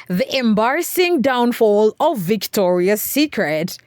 The embarrassing downfall of Victoria's Secret.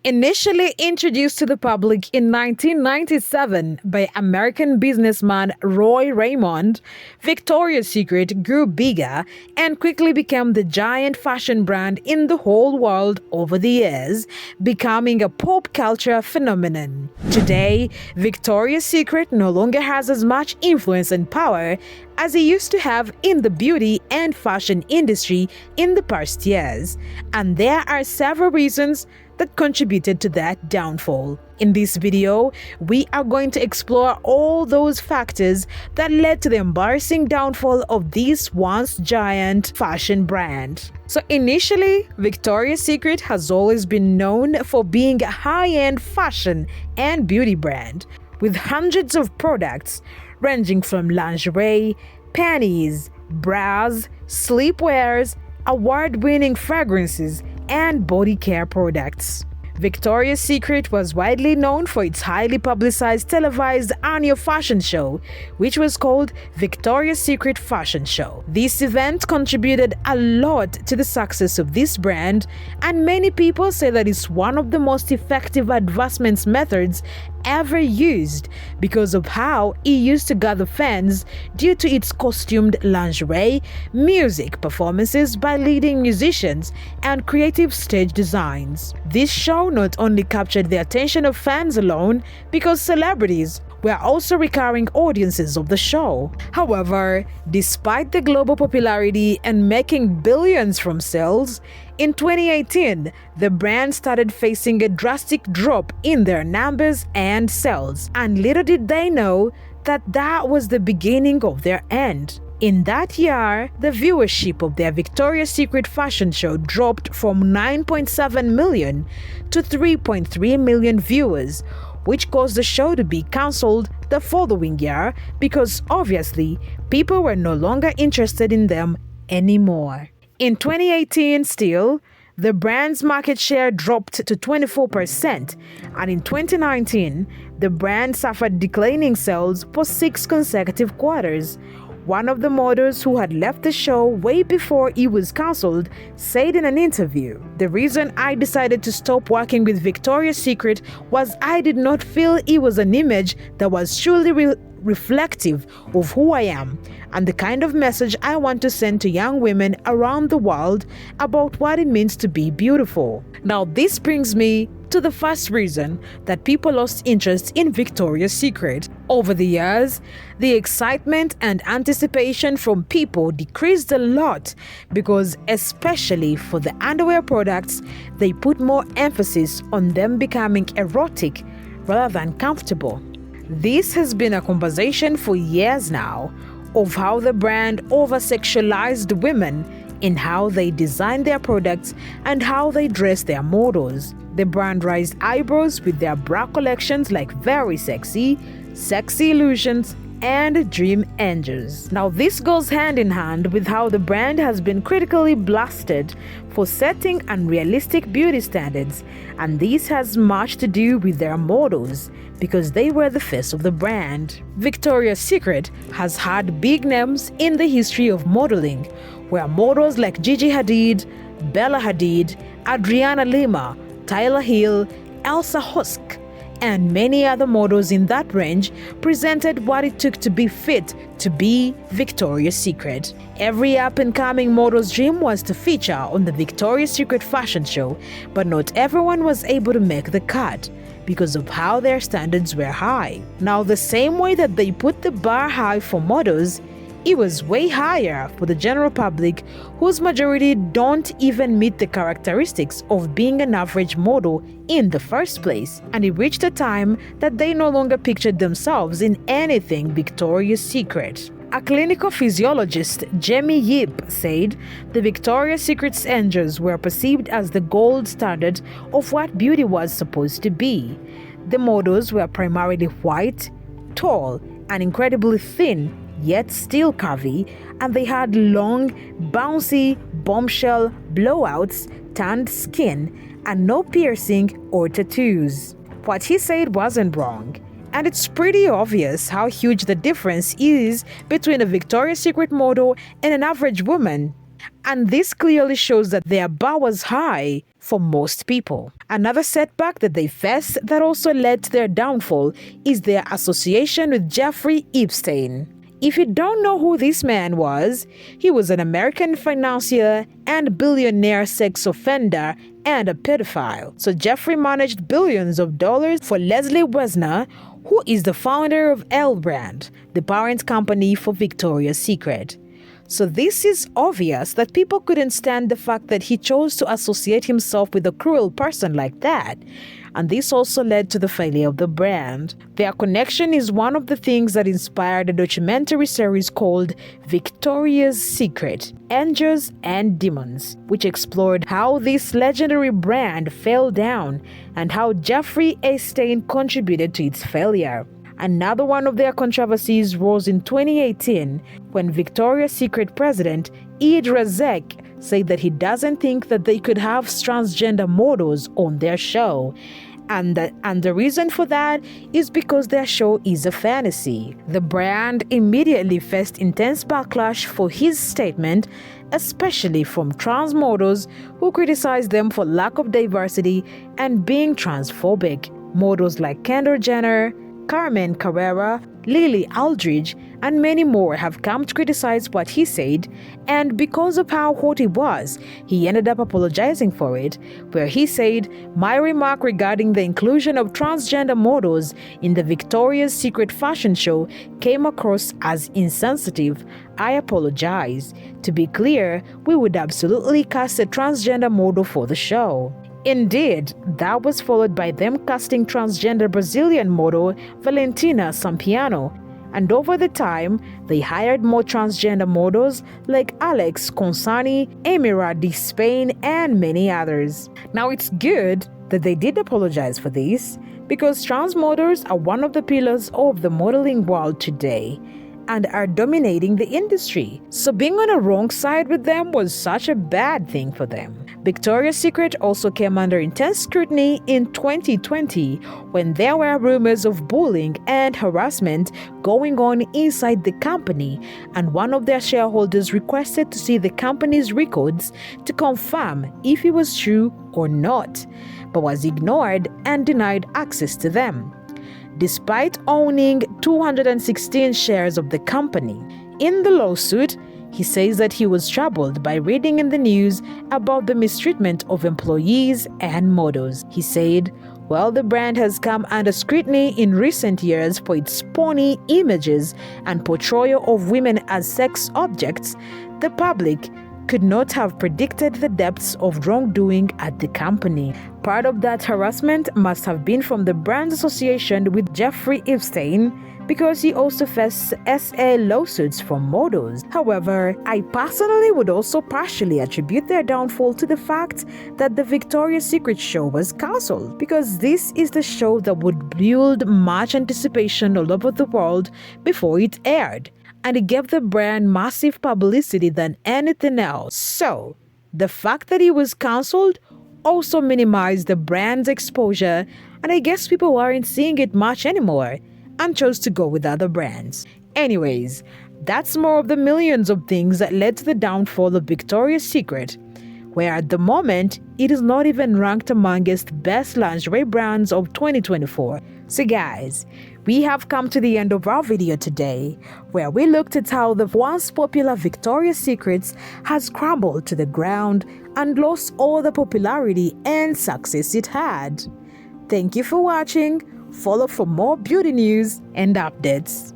Initially introduced to the public in 1997 by American businessman Roy Raymond, Victoria's Secret grew bigger and quickly became the giant fashion brand in the whole world over the years, becoming a pop culture phenomenon. Today, Victoria's Secret no longer has as much influence and power as it used to have in the beauty and fashion industry in the past years, and there are several reasons that contributed to that downfall. In this video, we are going to explore all those factors that led to the embarrassing downfall of this once giant fashion brand. So initially, Victoria's Secret has always been known for being a high-end fashion and beauty brand, with hundreds of products ranging from lingerie, panties, bras, sleepwears, award-winning fragrances, and body care products. Victoria's Secret was widely known for its highly publicized televised annual fashion show, which was called Victoria's Secret Fashion Show. This event contributed a lot to the success of this brand, and many people say that it's one of the most effective advertisement methods ever used because of how it used to gather fans due to its costumed lingerie, music performances by leading musicians, and creative stage designs. This show not only captured the attention of fans alone because celebrities were also recurring audiences of the show. However, despite the global popularity and making billions from sales, in 2018, the brand started facing a drastic drop in their numbers and sales, and little did they know that that was the beginning of their end. In that year, the viewership of their Victoria's Secret fashion show dropped from 9.7 million to 3.3 million viewers, which caused the show to be cancelled the following year because obviously people were no longer interested in them anymore. In 2018 still, the brand's market share dropped to 24%, and in 2019, the brand suffered declining sales for 6 consecutive quarters. One of the models who had left the show way before it was cancelled said in an interview, "The reason I decided to stop working with Victoria's Secret was I did not feel it was an image that was truly reflective of who I am and the kind of message I want to send to young women around the world about what it means to be beautiful." Now, this brings me to the first reason that people lost interest in Victoria's Secret. Over the years, the excitement and anticipation from people decreased a lot because, especially for the underwear products, they put more emphasis on them becoming erotic rather than comfortable. This has been a conversation for years now of how the brand over-sexualized women in how they design their products and how they dress their models. The brand raised eyebrows with their bra collections like Very Sexy, Sexy Illusions, and Dream Angels. Now, this goes hand in hand with how the brand has been critically blasted for setting unrealistic beauty standards, and this has much to do with their models because they were the face of the brand. Victoria's Secret has had big names in the history of modeling, where models like Gigi Hadid, Bella Hadid, Adriana Lima, Tyler Hill, Elsa Hosk, and many other models in that range presented what it took to be fit to be Victoria's Secret. Every up-and-coming model's dream was to feature on the Victoria's Secret fashion show, but not everyone was able to make the cut because of how their standards were high. Now, the same way that they put the bar high for models, it was way higher for the general public, whose majority don't even meet the characteristics of being an average model in the first place, and it reached a time that they no longer pictured themselves in anything Victoria's Secret. A clinical physiologist, Jamie Yip, said the Victoria's Secret's angels were perceived as the gold standard of what beauty was supposed to be. The models were primarily white, tall, and incredibly thin, yet still curvy, and they had long, bouncy, bombshell blowouts, tanned skin, and no piercing or tattoos. What he said wasn't wrong, and it's pretty obvious how huge the difference is between a Victoria's Secret model and an average woman. And this clearly shows that their bar was high for most people. Another setback that they faced that also led to their downfall is their association with Jeffrey Epstein. If you don't know who this man was, he was an American financier and billionaire sex offender and a pedophile. So Jeffrey managed billions of dollars for Leslie Wesner, who is the founder of L Brand, the parent company for Victoria's Secret. So this is obvious that people couldn't stand the fact that he chose to associate himself with a cruel person like that. And this also led to the failure of the brand. Their connection is one of the things that inspired a documentary series called Victoria's Secret, Angels and Demons, which explored how this legendary brand fell down and how Jeffrey Epstein contributed to its failure. Another one of their controversies rose in 2018 when Victoria's Secret president Eid Razek said that he doesn't think that they could have transgender models on their show. And the reason for that is because their show is a fantasy. The brand immediately faced intense backlash for his statement, especially from trans models who criticized them for lack of diversity and being transphobic. Models like Kendall Jenner, Carmen Carrera, Lily Aldridge, and many more have come to criticize what he said, and because of how hot he was, he ended up apologizing for it, where he said, "My remark regarding the inclusion of transgender models in the Victoria's Secret fashion show came across as insensitive. I apologize. To be clear, we would absolutely cast a transgender model for the show." Indeed, that was followed by them casting transgender Brazilian model Valentina Sampiano, and over the time, they hired more transgender models like Alex Consani, Emira de Spain, and many others. Now, it's good that they did apologize for this, because trans models are one of the pillars of the modeling world today and are dominating the industry. So being on the wrong side with them was such a bad thing for them. Victoria's Secret also came under intense scrutiny in 2020 when there were rumors of bullying and harassment going on inside the company, and one of their shareholders requested to see the company's records to confirm if it was true or not, but was ignored and denied access to them, despite owning 216 shares of the company. In the lawsuit, he says that he was troubled by reading in the news about the mistreatment of employees and models. He said, "While the brand has come under scrutiny in recent years for its spawny images and portrayal of women as sex objects, the public could not have predicted the depths of wrongdoing at the company. Part of that harassment must have been from the brand's association with Jeffrey Epstein, because he also faced SA lawsuits from models. However, I personally would also partially attribute their downfall to the fact that the Victoria's Secret show was cancelled, because this is the show that would build much anticipation all over the world before it aired, and it gave the brand massive publicity than anything else. So, the fact that it was cancelled also minimized the brand's exposure, and I guess people weren't seeing it much anymore and chose to go with other brands. Anyways, that's more of the millions of things that led to the downfall of Victoria's Secret, where at the moment, it is not even ranked amongst best lingerie brands of 2024. So guys, we have come to the end of our video today, where we looked at how the once popular Victoria's Secret has crumbled to the ground and lost all the popularity and success it had. Thank you for watching. Follow for more beauty news and updates.